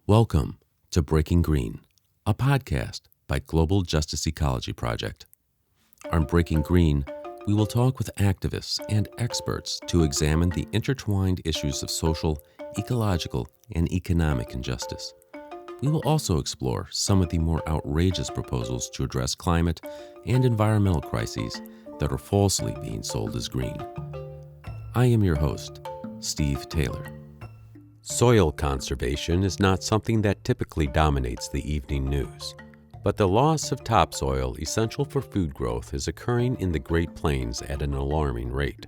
Welcome to Breaking Green, a podcast by Global Justice Ecology Project. On Breaking Green, we will talk with activists and experts to examine the intertwined issues of social, ecological, and economic injustice. We will also explore some of the more outrageous proposals to address climate and environmental crises that are falsely being sold as green. I am your host, Steve Taylor. Soil conservation is not something that typically dominates the evening news, but the loss of topsoil essential for food growth is occurring in the Great Plains at an alarming rate.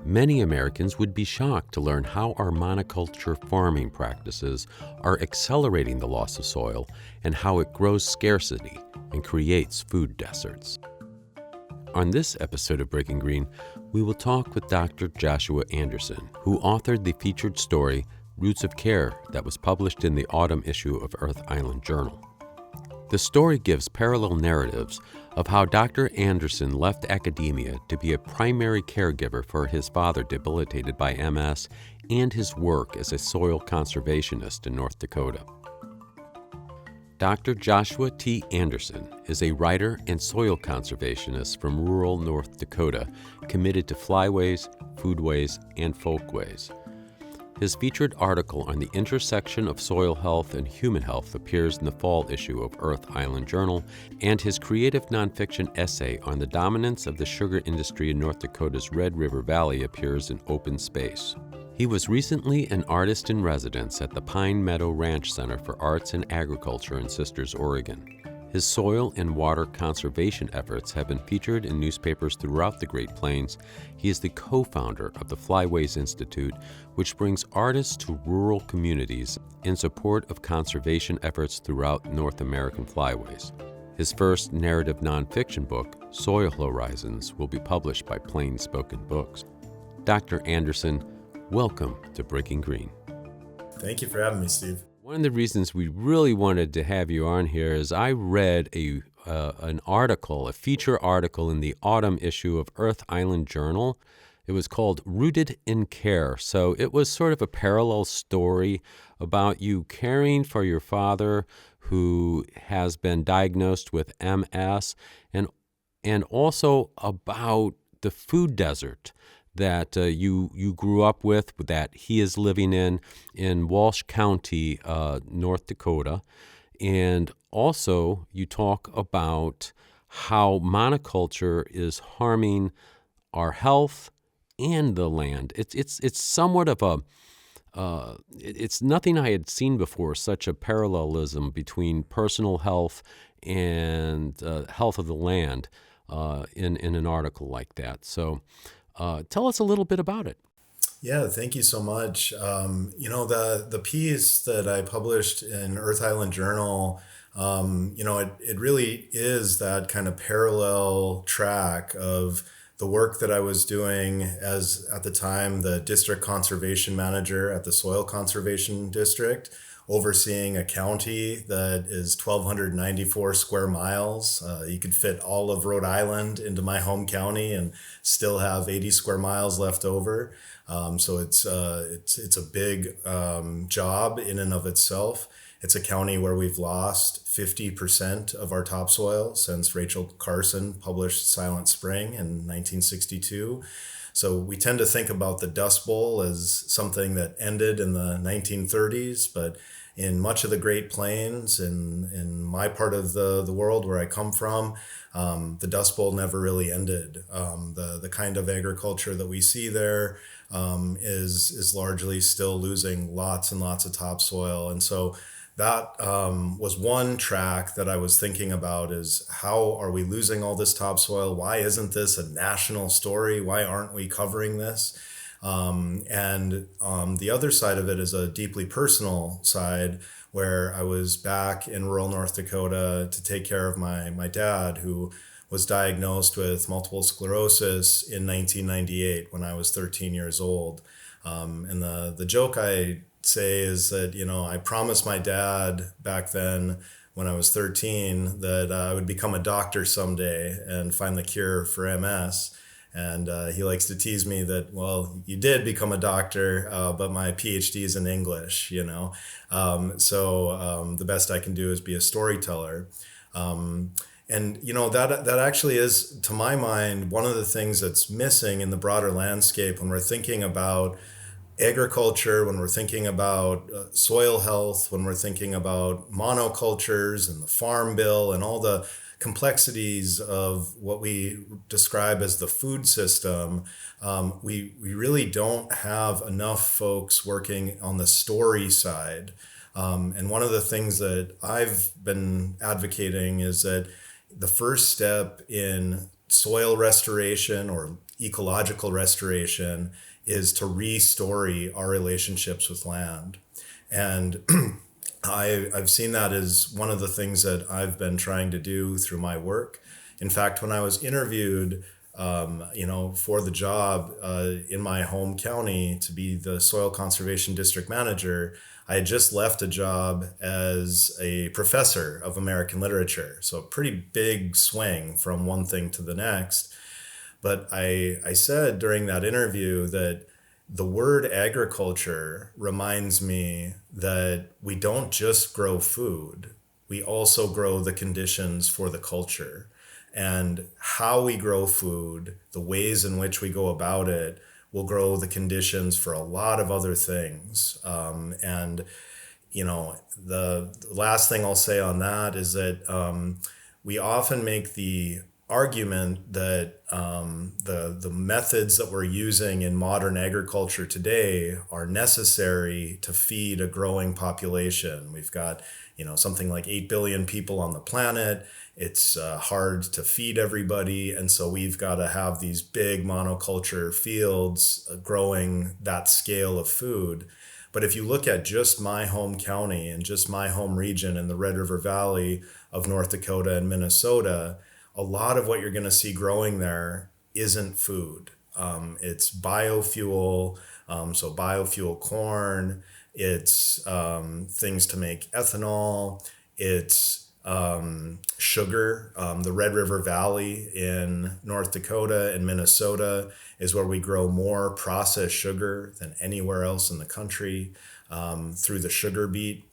Many Americans would be shocked to learn how our monoculture farming practices are accelerating the loss of soil and how it grows scarcity and creates food deserts. On this episode of Breaking Green, we will talk with Dr. Joshua Anderson, who authored the featured story Roots of Care that was published in the autumn issue of Earth Island Journal. The story gives parallel narratives of how Dr. Anderson left academia to be a primary caregiver for his father debilitated by MS and his work as a soil conservationist in North Dakota. Dr. Joshua T. Anderson is a writer and soil conservationist from rural North Dakota committed to flyways, foodways, and folkways. His featured article on the intersection of soil health and human health appears in the fall issue of Earth Island Journal, and his creative nonfiction essay on the dominance of the sugar industry in North Dakota's Red River Valley appears in Open Space. He was recently an artist in residence at the Pine Meadow Ranch Center for Arts and Agriculture in Sisters, Oregon. His soil and water conservation efforts have been featured in newspapers throughout the Great Plains. He is the co-founder of the Flyways Institute, which brings artists to rural communities in support of conservation efforts throughout North American flyways. His first narrative nonfiction book, Soil Horizons, will be published by Plain Spoken Books. Dr. Anderson, welcome to Breaking Green. Thank you for having me, Steve. One of the reasons we really wanted to have you on here is I read an article, a feature article in the autumn issue of Earth Island Journal. It was called Rooted in Care. So it was sort of a parallel story about you caring for your father who has been diagnosed with MS and also about the food desert that you grew up with, that he is living in Walsh County, North Dakota. And also you talk about how monoculture is harming our health and the land. It's somewhat of it's nothing I had seen before, such a parallelism between personal health and health of the land in an article like that. So tell us a little bit about it. Yeah, thank you so much. The piece that I published in Earth Island Journal, it really is that kind of parallel track of the work that I was doing as, at the time, the district conservation manager at the Soil Conservation District, overseeing a county that is 1,294 square miles. You could fit all of Rhode Island into my home county and still have 80 square miles left over. So it's a big job in and of itself. It's a county where we've lost 50% of our topsoil since Rachel Carson published Silent Spring in 1962. So we tend to think about the Dust Bowl as something that ended in the 1930s, but in much of the Great Plains, in my part of the world where I come from, the Dust Bowl never really ended. The kind of agriculture that we see there is largely still losing lots and lots of topsoil. And so that was one track that I was thinking about, is how are we losing all this topsoil? Why isn't this a national story? Why aren't we covering this? And the other side of it is a deeply personal side, where I was back in rural North Dakota to take care of my dad, who was diagnosed with multiple sclerosis in 1998 when I was 13 years old. And the joke I say is that, I promised my dad back then when I was 13 that I would become a doctor someday and find the cure for MS. And he likes to tease me that, well, you did become a doctor, but my PhD is in English, you know. The best I can do is be a storyteller. And you know that actually is, to my mind, one of the things that's missing in the broader landscape when we're thinking about agriculture, when we're thinking about soil health, when we're thinking about monocultures and the farm bill and all the complexities of what we describe as the food system. We really don't have enough folks working on the story side. And one of the things that I've been advocating is that the first step in soil restoration or ecological restoration is to re-story our relationships with land. And I've seen that as one of the things that I've been trying to do through my work. In fact, when I was interviewed, for the job in my home county to be the soil conservation district manager, I had just left a job as a professor of American literature. So a pretty big swing from one thing to the next. But I said during that interview that the word agriculture reminds me that we don't just grow food, we also grow the conditions for the culture. And how we grow food, the ways in which we go about it, will grow the conditions for a lot of other things. And you know, the last thing I'll say on that is that we often make the argument that the methods that we're using in modern agriculture today are necessary to feed a growing population. We've got, you know, something like 8 billion people on the planet. It's hard to feed everybody. And so we've got to have these big monoculture fields growing that scale of food. But if you look at just my home county and just my home region in the Red River Valley of North Dakota and Minnesota, a lot of what you're going to see growing there isn't food. It's biofuel, so biofuel corn. It's things to make ethanol. It's sugar. The Red River Valley in North Dakota and Minnesota is where we grow more processed sugar than anywhere else in the country through the sugar beet.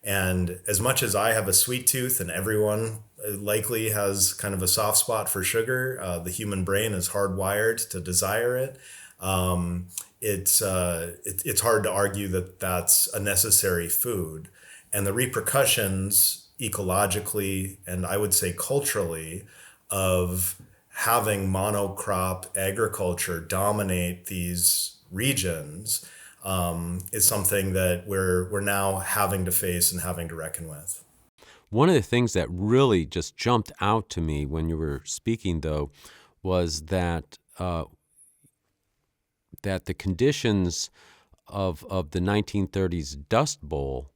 And as much as I have a sweet tooth, and everyone likely has kind of a soft spot for sugar, the human brain is hardwired to desire it. It's hard to argue that that's a necessary food. And the repercussions ecologically, and I would say culturally, of having monocrop agriculture dominate these regions is something that we're now having to face and having to reckon with. One of the things that really just jumped out to me when you were speaking, though, was that the conditions of the 1930s Dust Bowl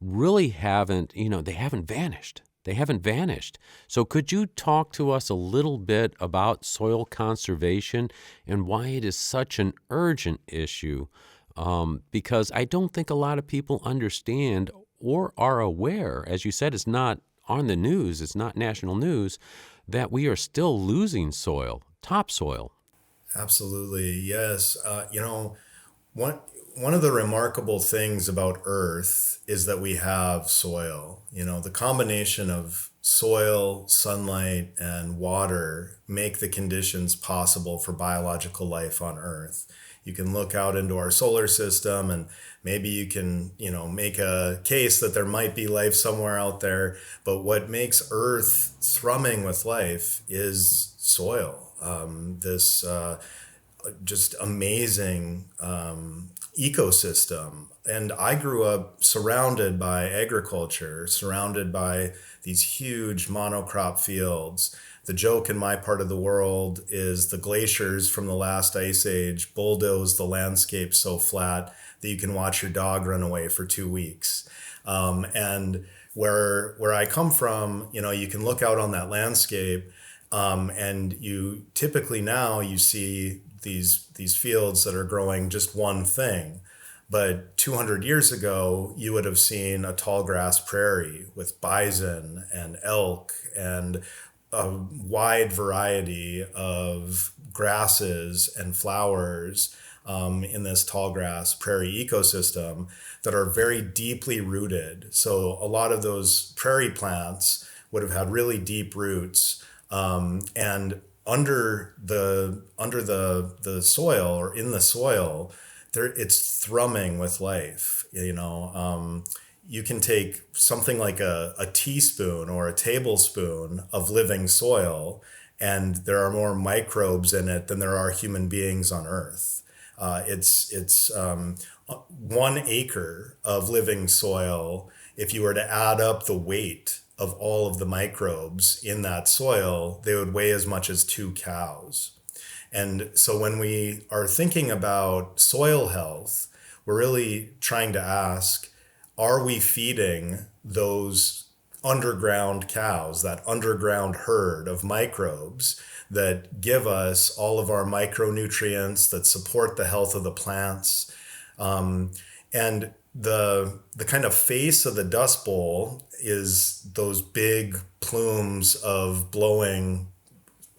really haven't, they haven't vanished. They haven't vanished. So could you talk to us a little bit about soil conservation and why it is such an urgent issue? Because I don't think a lot of people understand or are aware, as you said, it's not on the news, it's not national news, that we are still losing soil, topsoil. Absolutely, yes. One of the remarkable things about Earth is that we have soil. You know, the combination of soil, sunlight, and water make the conditions possible for biological life on Earth. You can look out into our solar system and maybe you can, make a case that there might be life somewhere out there. But what makes Earth thrumming with life is soil. This just amazing ecosystem. And I grew up surrounded by agriculture, surrounded by these huge monocrop fields. The joke in my part of the world is the glaciers from the last ice age bulldozed the landscape so flat that you can watch your dog run away for 2 weeks. And where I come from, you can look out on that landscape, and you typically now you see these fields that are growing just one thing. But 200 years ago, you would have seen a tall grass prairie with bison and elk and a wide variety of grasses and flowers in this tall grass prairie ecosystem that are very deeply rooted. So a lot of those prairie plants would have had really deep roots, and under the soil, or in the soil, there it's thrumming with life. You can take something like a teaspoon or a tablespoon of living soil, and there are more microbes in it than there are human beings on Earth. It's 1 acre of living soil. If you were to add up the weight of all of the microbes in that soil, they would weigh as much as 2 cows. And so when we are thinking about soil health, we're really trying to ask, are we feeding those underground cows, that underground herd of microbes that give us all of our micronutrients that support the health of the plants? And the kind of face of the Dust Bowl is those big plumes of blowing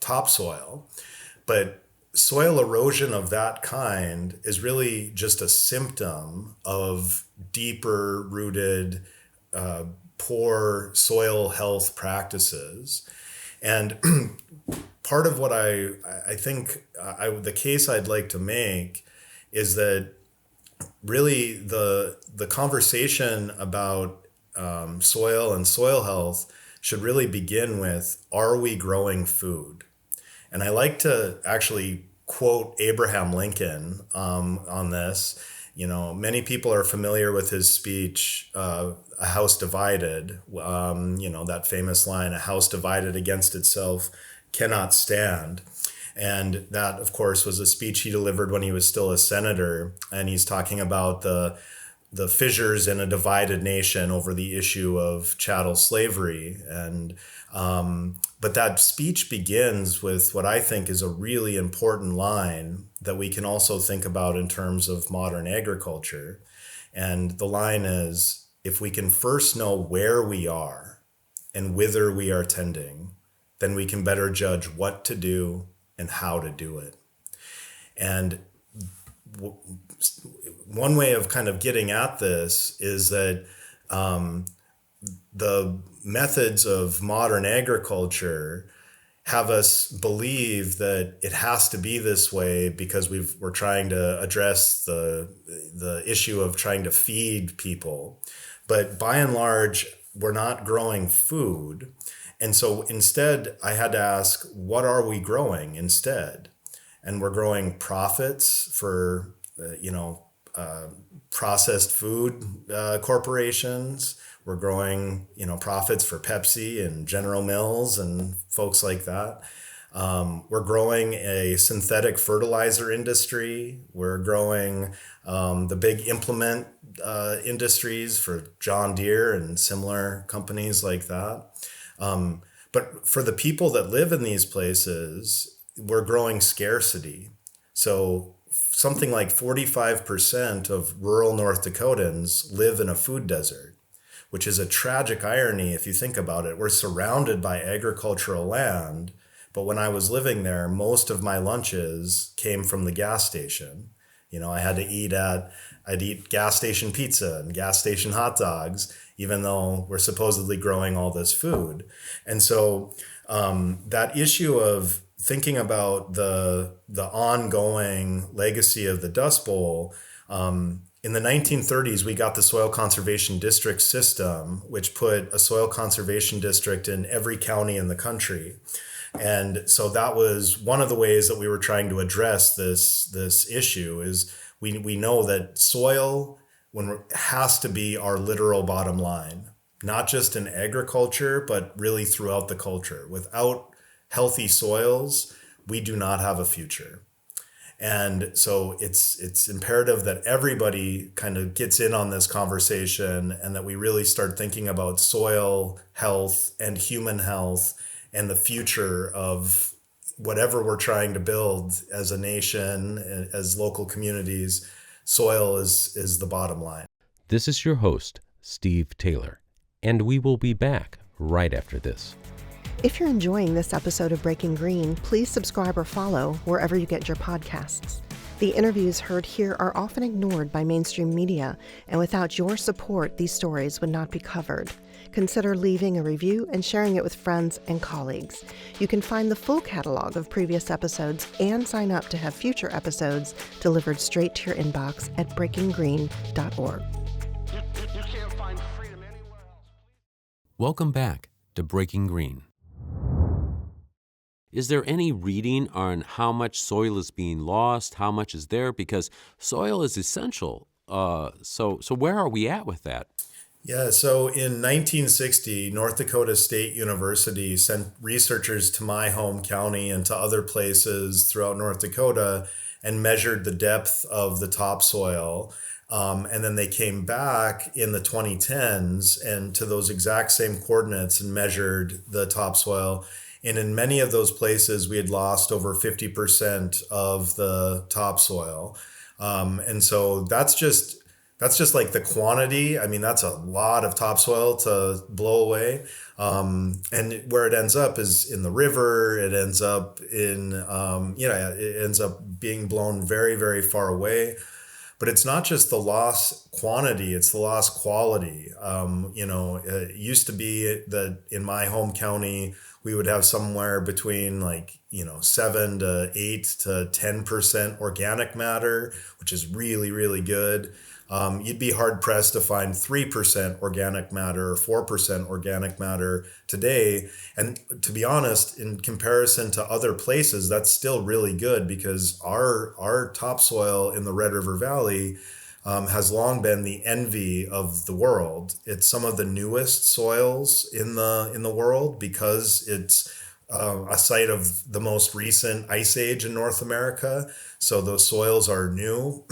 topsoil. But soil erosion of that kind is really just a symptom of deeper rooted, poor soil health practices. And part of what I think the case I'd like to make is that really the conversation about soil and soil health should really begin with, are we growing food? And I like to actually quote Abraham Lincoln on this. Many people are familiar with his speech, A House Divided, that famous line, a house divided against itself cannot stand. And that, of course, was a speech he delivered when he was still a senator. And he's talking about the fissures in a divided nation over the issue of chattel slavery. And but that speech begins with what I think is a really important line that we can also think about in terms of modern agriculture. And the line is, if we can first know where we are and whither we are tending, then we can better judge what to do and how to do it. And one way of kind of getting at this is that the methods of modern agriculture have us believe that it has to be this way because we're trying to address the issue of trying to feed people. But by and large, we're not growing food. And so instead, I had to ask, what are we growing instead? And we're growing profits for, processed food corporations. We're growing, profits for Pepsi and General Mills and folks like that. We're growing a synthetic fertilizer industry. We're growing the big implement industries for John Deere and similar companies like that. But for the people that live in these places, we're growing scarcity. So something like 45% of rural North Dakotans live in a food desert, which is a tragic irony if you think about it. We're surrounded by agricultural land, but when I was living there, most of my lunches came from the gas station. I had to I'd eat gas station pizza and gas station hot dogs, even though we're supposedly growing all this food. And so that issue of thinking about the ongoing legacy of the Dust Bowl, in the 1930s, we got the Soil Conservation District system, which put a soil conservation district in every county in the country. And so that was one of the ways that we were trying to address this issue. Is we know that soil has to be our literal bottom line, not just in agriculture, but really throughout the culture. Without healthy soils, we do not have a future. And so it's imperative that everybody kind of gets in on this conversation and that we really start thinking about soil health and human health and the future of whatever we're trying to build as a nation, as local communities. Soil is the bottom line. This is your host, Steve Taylor, and we will be back right after this. If you're enjoying this episode of Breaking Green, please subscribe or follow wherever you get your podcasts. The interviews heard here are often ignored by mainstream media, and without your support, these stories would not be covered. Consider leaving a review and sharing it with friends and colleagues. You can find the full catalog of previous episodes and sign up to have future episodes delivered straight to your inbox at breakinggreen.org. You can't find freedom anywhere else. Welcome back to Breaking Green. Is there any reading on how much soil is being lost, how much is there? Because soil is essential. So where are we at with that? Yeah, so in 1960, North Dakota State University sent researchers to my home county and to other places throughout North Dakota and measured the depth of the topsoil. And then they came back in the 2010s and to those exact same coordinates and measured the topsoil. And in many of those places, we had lost over 50% of the topsoil. And so that's just like the quantity. I mean, that's a lot of topsoil to blow away. And where it ends up is in the river. It ends up it ends up being blown very, very far away. But it's not just the loss quantity, it's the loss quality. It used to be that in my home county, we would have somewhere between 7 to 8 to 10% organic matter, which is really, really good. You'd be hard pressed to find 3% organic matter or 4% organic matter today. And to be honest, in comparison to other places, that's still really good because our topsoil in the Red River Valley has long been the envy of the world. It's some of the newest soils in the world because it's a site of the most recent ice age in North America. So those soils are new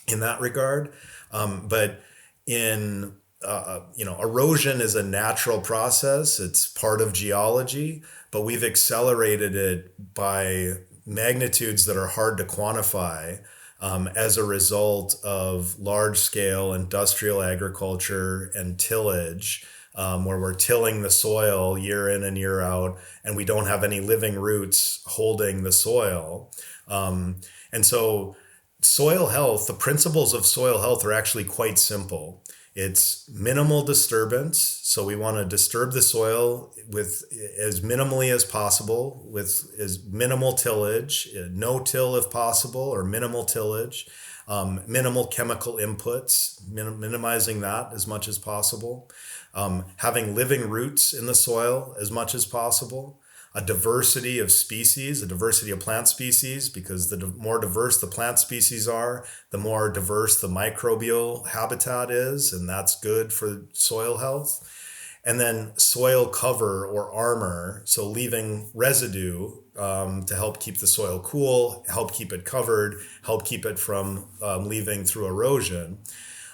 in that regard. But in erosion is a natural process. It's part of geology, but we've accelerated it by magnitudes that are hard to quantify as a result of large-scale industrial agriculture and tillage, where we're tilling the soil year in and year out, and we don't have any living roots holding the soil. And so soil health, the principles of soil health are actually quite simple. It's minimal disturbance. So we want to disturb the soil with as minimally as possible, with as minimal tillage, no till if possible, or minimal tillage, minimal chemical inputs, minimizing that as much as possible, having living roots in the soil as much as possible, a diversity of species, a diversity of plant species, because the more diverse the plant species are, the more diverse the microbial habitat is, and that's good for soil health. And then soil cover or armor, so leaving residue to help keep the soil cool, help keep it covered, help keep it from leaving through erosion.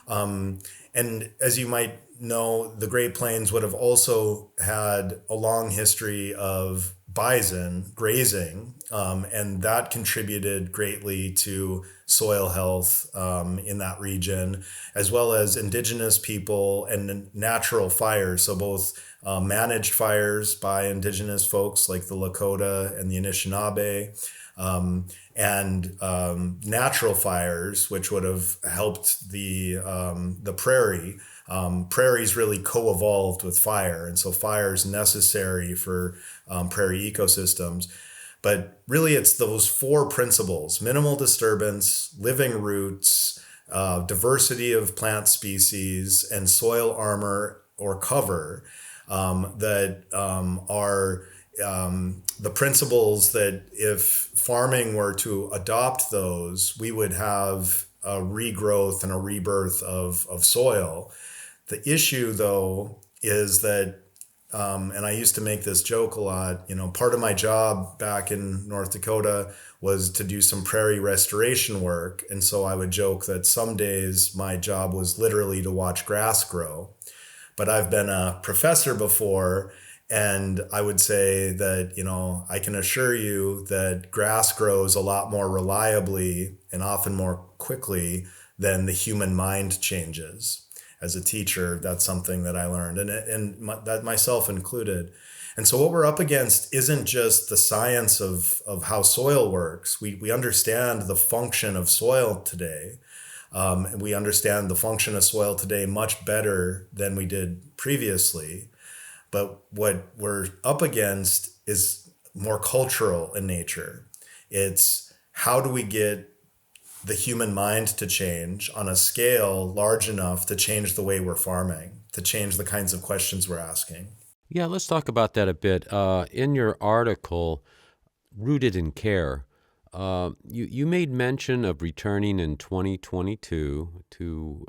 And as you might know, the Great Plains would have also had a long history of bison grazing, and that contributed greatly to soil health in that region, as well as indigenous people and natural fires. So both managed fires by indigenous folks like the Lakota and the Anishinaabe, and natural fires, which would have helped the prairie. Prairies really co-evolved with fire, and so fire is necessary for prairie ecosystems. But really, it's those four principles: minimal disturbance, living roots, diversity of plant species, and soil armor or cover that are the principles that if farming were to adopt those, we would have a regrowth and a rebirth of soil. The issue, though, is that, and I used to make this joke a lot, part of my job back in North Dakota was to do some prairie restoration work. And so I would joke that some days my job was literally to watch grass grow. But I've been a professor before, and I would say that, I can assure you that grass grows a lot more reliably and often more quickly than the human mind changes. as a teacher, that's something that I learned, that myself included. And so what we're up against isn't just the science of how soil works. We understand the function of soil today. And we understand the function of soil today much better than we did previously. But what we're up against is more cultural in nature. It's how do we get the human mind to change on a scale large enough to change the way we're farming, to change the kinds of questions we're asking. Yeah, let's talk about that a bit. In your article, Rooted in Care, you made mention of returning in 2022 to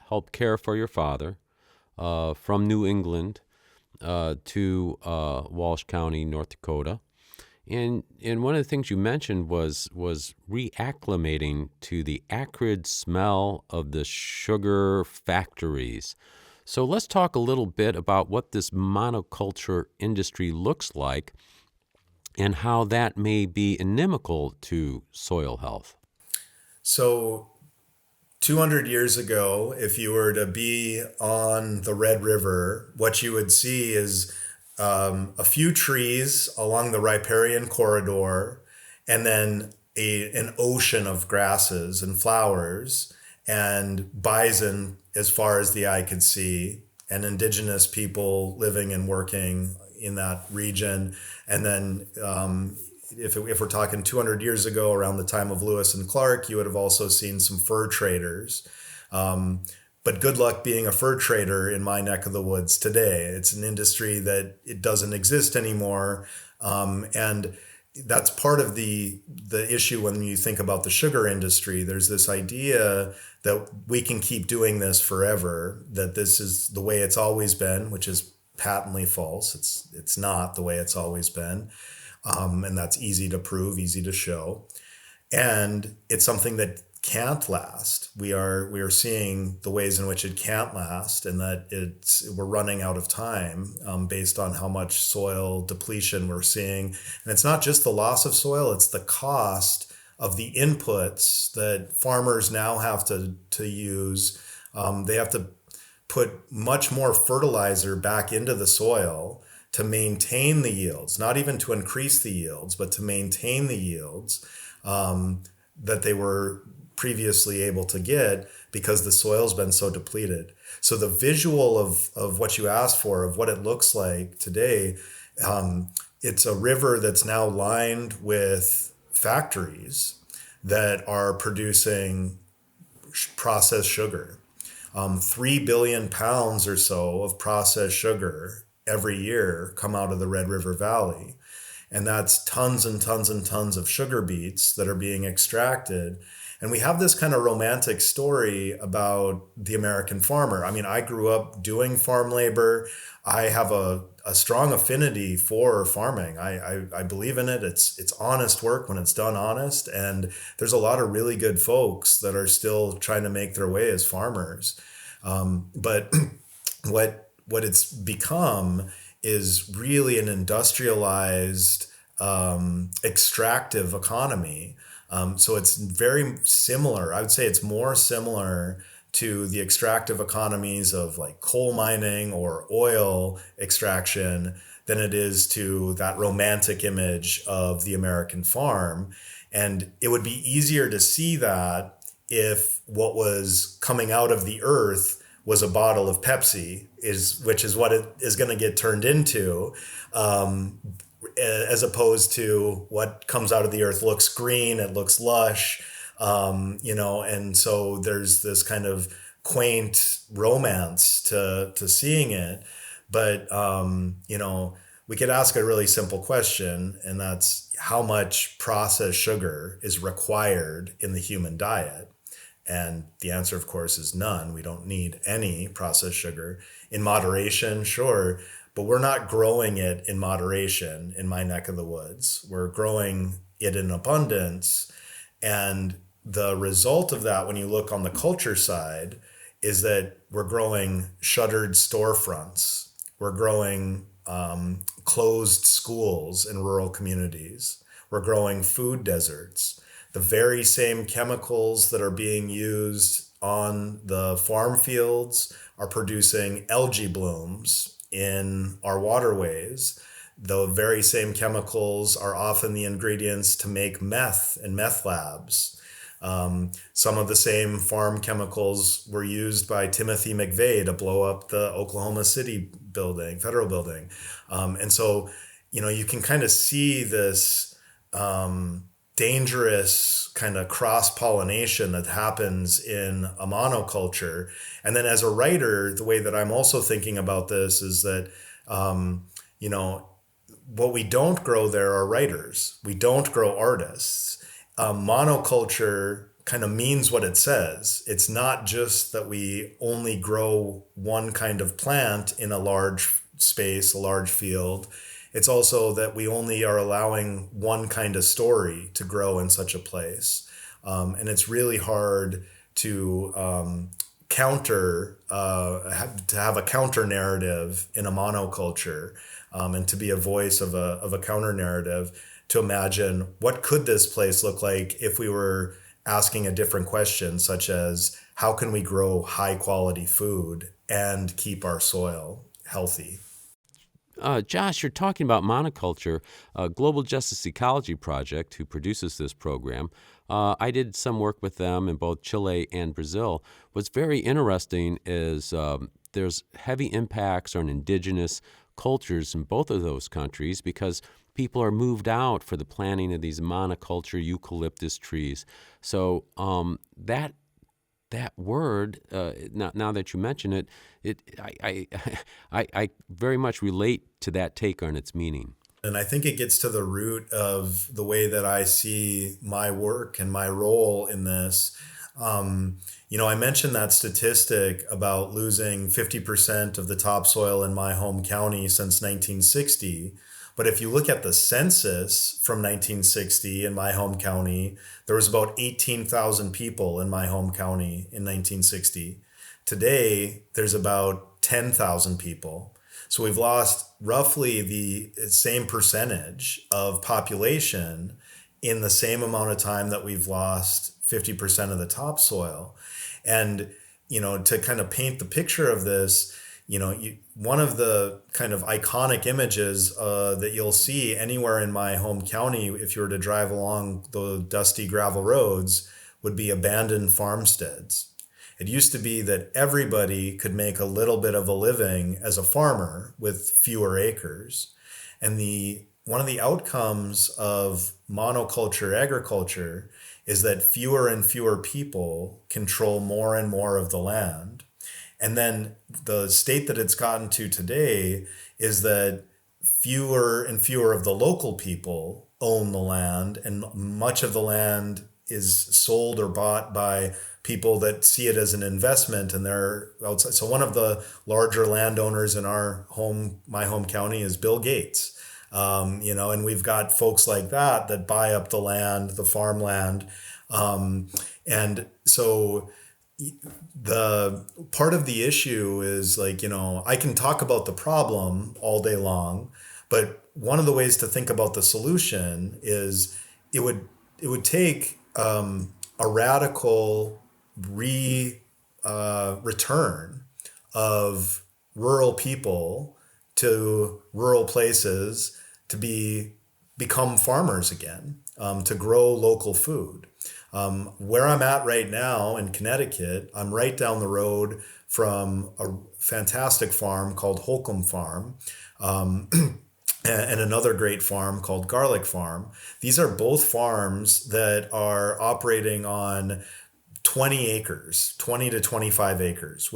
help care for your father from New England to Walsh County, North Dakota. And one of the things you mentioned was reacclimating to the acrid smell of the sugar factories. So let's talk a little bit about what this monoculture industry looks like and how that may be inimical to soil health. So 200 years ago, if you were to be on the Red River, what you would see is a few trees along the riparian corridor, and then an ocean of grasses and flowers, and bison as far as the eye could see, and indigenous people living and working in that region. And then if we're talking 200 years ago, around the time of Lewis and Clark, you would have also seen some fur traders. But good luck being a fur trader in my neck of the woods today. It's an industry that it doesn't exist anymore. And that's part of the issue when you think about the sugar industry. There's this idea that we can keep doing this forever, that this is the way it's always been, which is patently false. It's not the way it's always been. And that's easy to prove, easy to show. And it's something that can't last. We are seeing the ways in which it can't last, and that we're running out of time based on how much soil depletion we're seeing. And it's not just the loss of soil, it's the cost of the inputs that farmers now have to use. They have to put much more fertilizer back into the soil to maintain the yields, not even to increase the yields, but to maintain the yields that they were previously able to get, because the soil's been so depleted. So the visual of what you asked for, of what it looks like today, it's a river that's now lined with factories that are producing processed sugar. 3 billion pounds or so of processed sugar every year come out of the Red River Valley. And that's tons and tons and tons of sugar beets that are being extracted. And we have this kind of romantic story about the American farmer. I mean, I grew up doing farm labor. I have a strong affinity for farming. I believe in it. It's honest work when it's done honest. And there's a lot of really good folks that are still trying to make their way as farmers. But what it's become is really an industrialized, extractive economy. So it's very similar. I would say it's more similar to the extractive economies of like coal mining or oil extraction than it is to that romantic image of the American farm. And it would be easier to see that if what was coming out of the earth was a bottle of Pepsi, which is what it is going to get turned into, as opposed to what comes out of the earth looks green, it looks lush, and so there's this kind of quaint romance to seeing it. But, we could ask a really simple question, and that's how much processed sugar is required in the human diet? And the answer, of course, is none. We don't need any processed sugar. In moderation, sure, but we're not growing it in moderation in my neck of the woods. We're growing it in abundance. And the result of that, when you look on the culture side, is that we're growing shuttered storefronts. We're growing closed schools in rural communities. We're growing food deserts. The very same chemicals that are being used on the farm fields are producing algae blooms in our waterways. The very same chemicals are often the ingredients to make meth in meth labs. Some of the same farm chemicals were used by Timothy McVeigh to blow up the Oklahoma City building, federal building. And so, you can kind of see this dangerous kind of cross-pollination that happens in a monoculture. And then as a writer, the way that I'm also thinking about this is that, what we don't grow there are writers. We don't grow artists. Monoculture kind of means what it says. It's not just that we only grow one kind of plant in a large space, a large field. It's also that we only are allowing one kind of story to grow in such a place. And it's really hard to to have a counter narrative in a monoculture, and to be a voice of a counter narrative, to imagine what could this place look like if we were asking a different question, such as how can we grow high quality food and keep our soil healthy? Josh, you're talking about Monoculture, a Global Justice Ecology Project who produces this program. I did some work with them in both Chile and Brazil. What's very interesting is there's heavy impacts on indigenous cultures in both of those countries because people are moved out for the planting of these monoculture eucalyptus trees. So that word, now that you mention it, I very much relate to that take on its meaning. And I think it gets to the root of the way that I see my work and my role in this. I mentioned that statistic about losing 50% of the topsoil in my home county since 1960. But if you look at the census from 1960 in my home county, there was about 18,000 people in my home county in 1960. Today, there's about 10,000 people. So we've lost roughly the same percentage of population in the same amount of time that we've lost 50% of the topsoil. And, to kind of paint the picture of this, one of the kind of iconic images that you'll see anywhere in my home county, if you were to drive along the dusty gravel roads, would be abandoned farmsteads. It used to be that everybody could make a little bit of a living as a farmer with fewer acres. And one of the outcomes of monoculture agriculture is that fewer and fewer people control more and more of the land. And then the state that it's gotten to today is that fewer and fewer of the local people own the land, and much of the land is sold or bought by people that see it as an investment, and they're outside. So one of the larger landowners in my home county is Bill Gates. And we've got folks like that buy up the land, the farmland. And so the part of the issue is I can talk about the problem all day long, but one of the ways to think about the solution is it would take a radical return of rural people to rural places to become farmers again, to grow local food. Where I'm at right now in Connecticut, I'm right down the road from a fantastic farm called Holcomb Farm, and another great farm called Garlic Farm. These are both farms that are operating on 20 acres, 20 to 25 acres,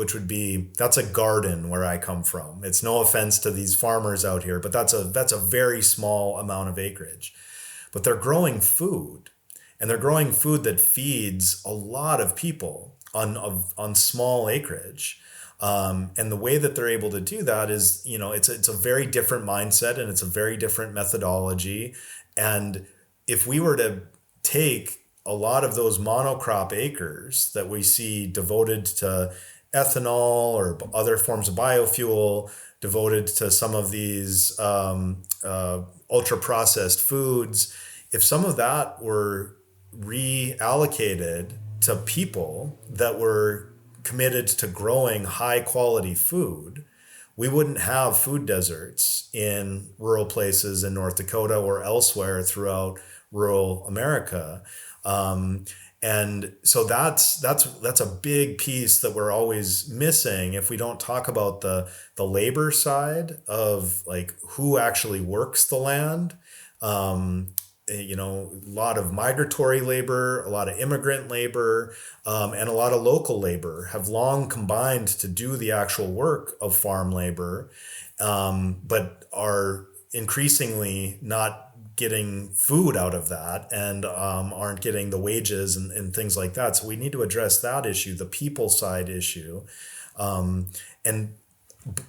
that's a garden where I come from. It's no offense to these farmers out here, but that's a very small amount of acreage. But they're growing food, and they're growing food that feeds a lot of people on small acreage. And the way that they're able to do that is, it's a very different mindset, and it's a very different methodology. And if we were to take a lot of those monocrop acres that we see devoted to ethanol or other forms of biofuel, devoted to some of these ultra processed foods, if some of that were reallocated to people that were committed to growing high quality food, we wouldn't have food deserts in rural places in North Dakota or elsewhere throughout rural America. And so that's a big piece that we're always missing if we don't talk about the labor side of like who actually works the land. A lot of migratory labor, a lot of immigrant labor, and a lot of local labor have long combined to do the actual work of farm labor, but are increasingly not getting food out of that and aren't getting the wages and things like that. So we need to address that issue, the people side issue. And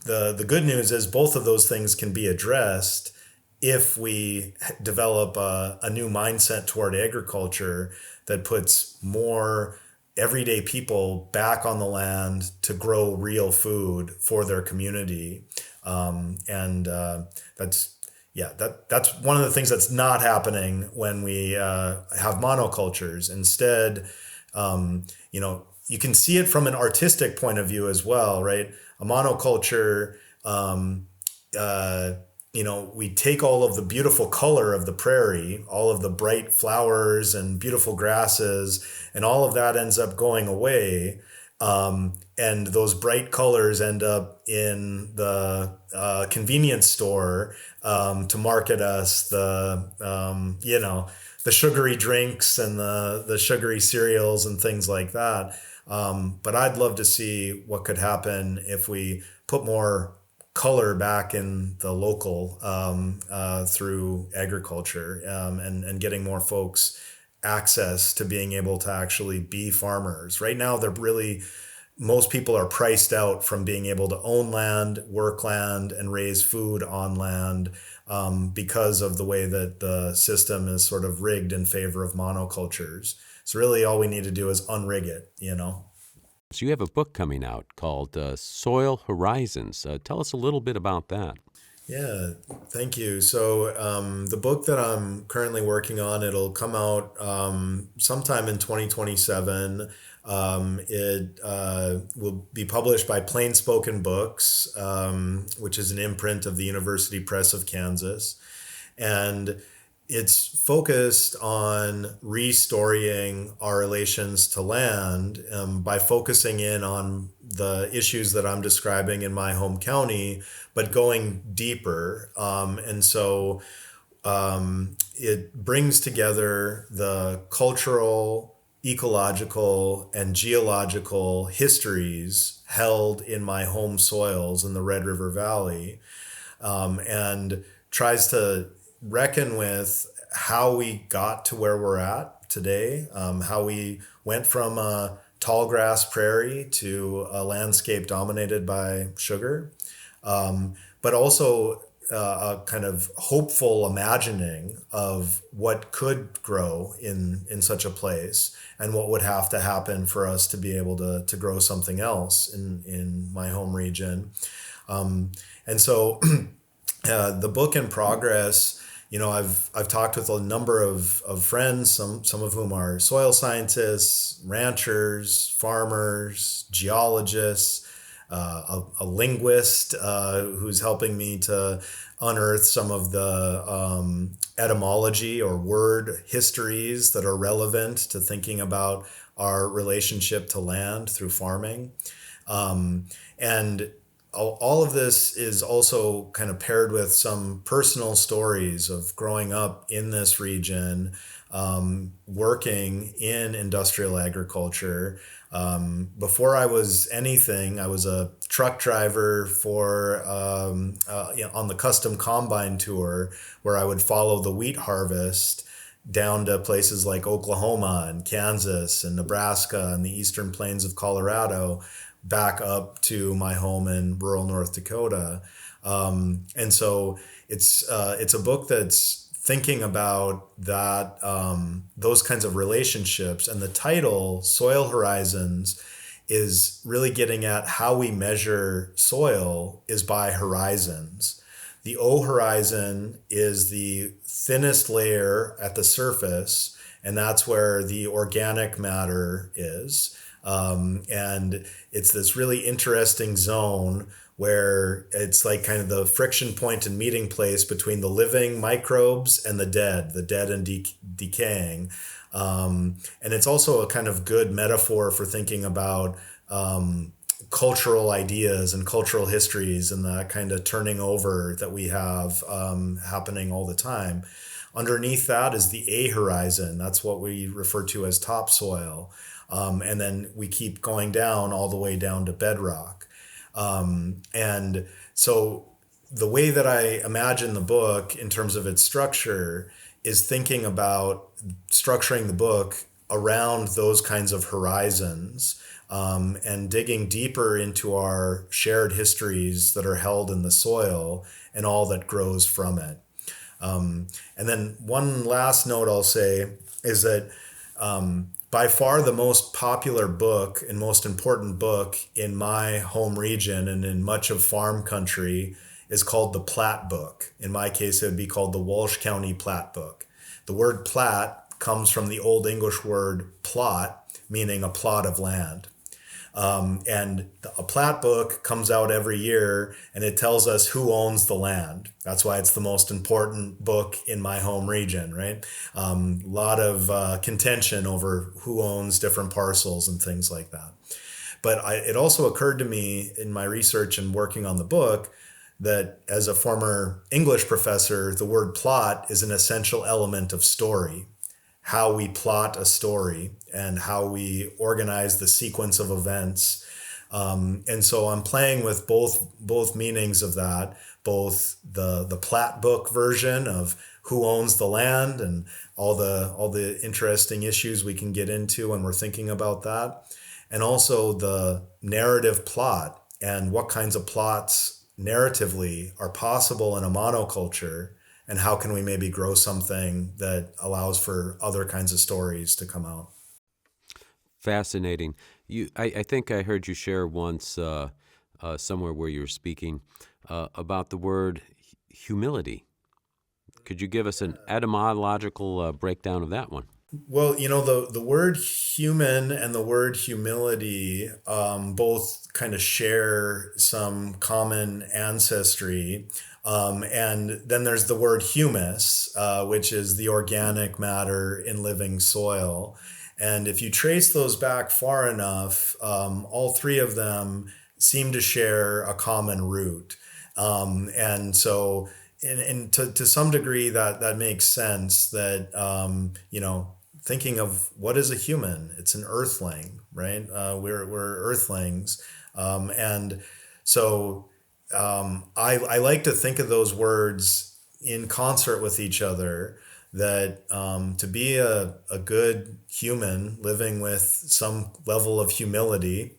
the good news is both of those things can be addressed if we develop a new mindset toward agriculture that puts more everyday people back on the land to grow real food for their community. That's one of the things that's not happening when we have monocultures. Instead, you can see it from an artistic point of view as well, right? A monoculture, we take all of the beautiful color of the prairie, all of the bright flowers and beautiful grasses, and all of that ends up going away. And those bright colors end up in the convenience store to market us the sugary drinks and the sugary cereals and things like that. But I'd love to see what could happen if we put more color back in the local through agriculture and getting more folks access to being able to actually be farmers. Right now, most people are priced out from being able to own land, work land, and raise food on land because of the way that the system is sort of rigged in favor of monocultures. So really all we need to do is unrig it, So you have a book coming out called Soil Horizons. Tell us a little bit about that. Yeah, thank you. So the book that I'm currently working on, it'll come out sometime in 2027. It will be published by Plain Spoken Books, which is an imprint of the University Press of Kansas. And it's focused on restoring our relations to land by focusing in on the issues that I'm describing in my home county, but going deeper. And so it brings together the cultural, ecological, and geological histories held in my home soils in the Red River Valley, and tries to reckon with how we got to where we're at today, how we went from a tall grass prairie to a landscape dominated by sugar, but also a kind of hopeful imagining of what could grow in such a place and what would have to happen for us to be able to grow something else in my home region. And so the book in progress, I've talked with a number of friends, some of whom are soil scientists, ranchers, farmers, geologists, a linguist who's helping me to unearth some of the etymology or word histories that are relevant to thinking about our relationship to land through farming. And all of this is also kind of paired with some personal stories of growing up in this region, working in industrial agriculture. Before I was anything, I was a truck driver for on the custom combine tour, where I would follow the wheat harvest down to places like Oklahoma and Kansas and Nebraska and the eastern plains of Colorado, back up to my home in rural North Dakota. And so it's a book that's thinking about that, those kinds of relationships. And the title, Soil Horizons, is really getting at how we measure soil is by horizons. The O horizon is the thinnest layer at the surface, And that's where the organic matter is. And it's this really interesting zone where it's like kind of the friction point and meeting place between the living microbes and the dead and decaying. And it's also a kind of good metaphor for thinking about cultural ideas and cultural histories and that kind of turning over that we have happening all the time. Underneath that is the A horizon. That's what we refer to as topsoil. And then we keep going down all the way down to bedrock. And so the way that I imagine the book in terms of its structure is thinking about structuring the book around those kinds of horizons, and digging deeper into our shared histories that are held in the soil and all that grows from it. And then one last note I'll say is that by far the most popular book and most important book in my home region and in much of farm country is called the Platte Book. In my case, it would be called the Walsh County Platte Book. The word Platte comes from the Old English word plot, meaning a plot of land. And a Platte Book comes out every year and it tells us who owns the land. That's why it's the most important book in my home region, right? A lot of contention over who owns different parcels and things like that. But it also occurred to me in my research and working on the book that as a former English professor, the word plot is an essential element of story. How we plot a story and how we organize the sequence of events. And so I'm playing with both meanings of that, both the Platte Book version of who owns the land and all the interesting issues we can get into when we're thinking about that, and also the narrative plot and what kinds of plots narratively are possible in a monoculture. And how can we maybe grow something that allows for other kinds of stories to come out? Fascinating. I think I heard you share once somewhere where you were speaking about the word humility. Could you give us an etymological breakdown of that one? Well, the word human and the word humility both kind of share some common ancestry. And then there's the word humus, which is the organic matter in living soil. And if you trace those back far enough, all three of them seem to share a common root. And so, and to some degree, that makes sense that, thinking of what is a human, it's an earthling, right? We're earthlings. And so I like to think of those words in concert with each other, that to be a good human living with some level of humility,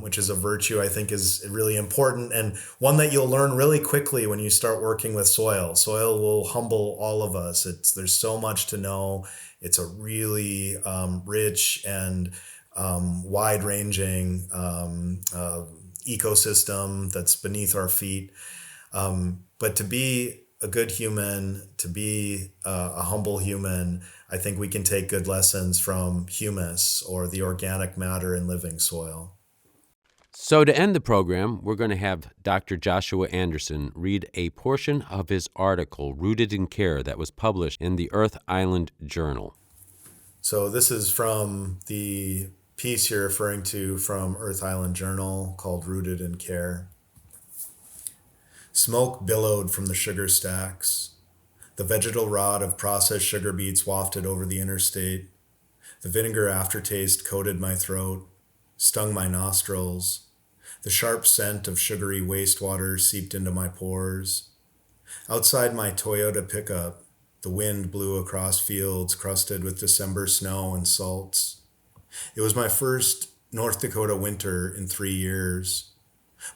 which is a virtue I think is really important and one that you'll learn really quickly when you start working with soil. Soil will humble all of us. There's so much to know. It's a really rich and wide-ranging ecosystem that's beneath our feet. But to be a good human, to be a humble human, I think we can take good lessons from humus, or the organic matter in living soil. So to end the program, we're going to have Dr. Joshua Anderson read a portion of his article, Rooted in Care, that was published in the Earth Island Journal. So this is from the piece you're referring to from Earth Island Journal called Rooted in Care. Smoke billowed from the sugar stacks. The vegetal rot of processed sugar beets wafted over the interstate. The vinegar aftertaste coated my throat, stung my nostrils. The sharp scent of sugary wastewater seeped into my pores. Outside my Toyota pickup, the wind blew across fields crusted with December snow and salts. It was my first North Dakota winter in 3 years.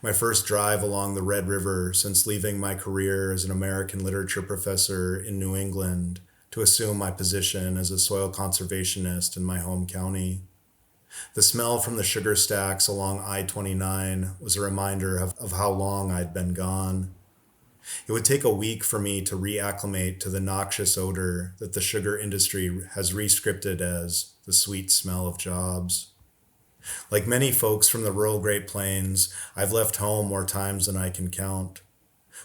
My first drive along the Red River since leaving my career as an American literature professor in New England to assume my position as a soil conservationist in my home county. The smell from the sugar stacks along I-29 was a reminder of how long I'd been gone. It would take a week for me to reacclimate to the noxious odor that the sugar industry has re-scripted as the sweet smell of jobs. Like many folks from the rural Great Plains, I've left home more times than I can count.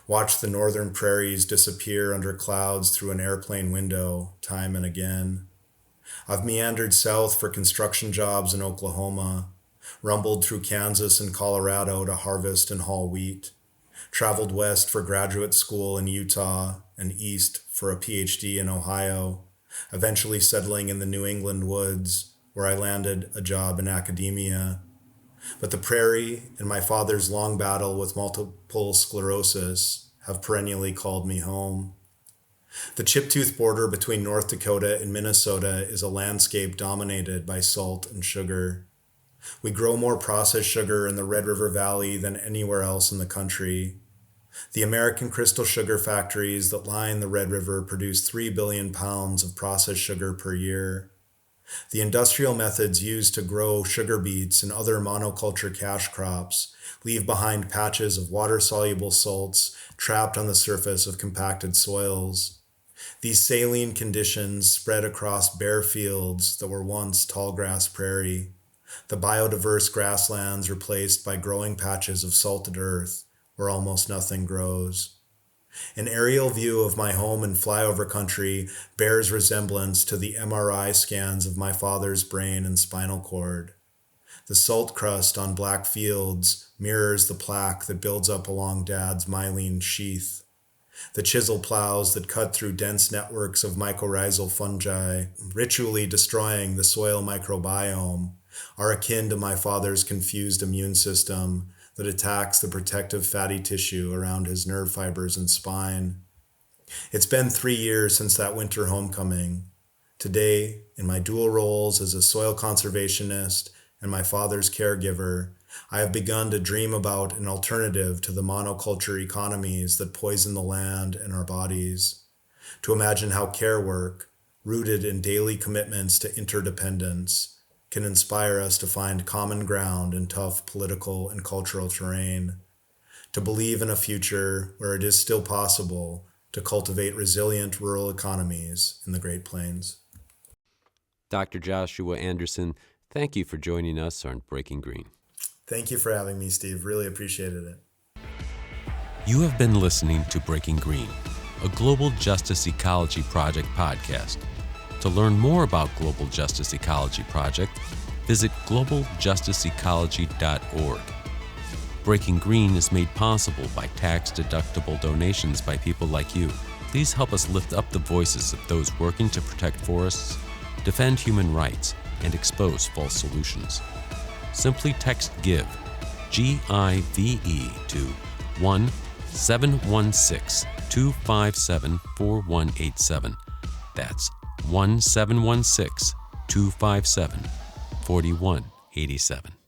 Watched the northern prairies disappear under clouds through an airplane window time and again. I've meandered south for construction jobs in Oklahoma, rumbled through Kansas and Colorado to harvest and haul wheat, traveled west for graduate school in Utah and east for a PhD in Ohio, eventually settling in the New England woods, where I landed a job in academia. But the prairie and my father's long battle with multiple sclerosis have perennially called me home. The chip-tooth border between North Dakota and Minnesota is a landscape dominated by salt and sugar. We grow more processed sugar in the Red River Valley than anywhere else in the country. The American crystal sugar factories that line the Red River produce 3 billion pounds of processed sugar per year. The industrial methods used to grow sugar beets and other monoculture cash crops leave behind patches of water-soluble salts trapped on the surface of compacted soils. These saline conditions spread across bare fields that were once tallgrass prairie, the biodiverse grasslands replaced by growing patches of salted earth where almost nothing grows. An aerial view of my home in flyover country bears resemblance to the MRI scans of my father's brain and spinal cord. The salt crust on black fields mirrors the plaque that builds up along Dad's myelin sheath. The chisel plows that cut through dense networks of mycorrhizal fungi, ritually destroying the soil microbiome, are akin to my father's confused immune system that attacks the protective fatty tissue around his nerve fibers and spine. It's been 3 years since that winter homecoming. Today, in my dual roles as a soil conservationist and my father's caregiver, I have begun to dream about an alternative to the monoculture economies that poison the land and our bodies, to imagine how care work, rooted in daily commitments to interdependence, can inspire us to find common ground in tough political and cultural terrain, to believe in a future where it is still possible to cultivate resilient rural economies in the Great Plains. Dr. Joshua Anderson, thank you for joining us on Breaking Green. Thank you for having me, Steve. Really appreciated it. You have been listening to Breaking Green, a Global Justice Ecology Project podcast. To learn more about Global Justice Ecology Project, visit globaljusticeecology.org. Breaking Green is made possible by tax-deductible donations by people like you. Please help us lift up the voices of those working to protect forests, defend human rights, and expose false solutions. Simply text GIVE, G-I-V-E, to 1-716-257-4187. That's 1-716-257-4187.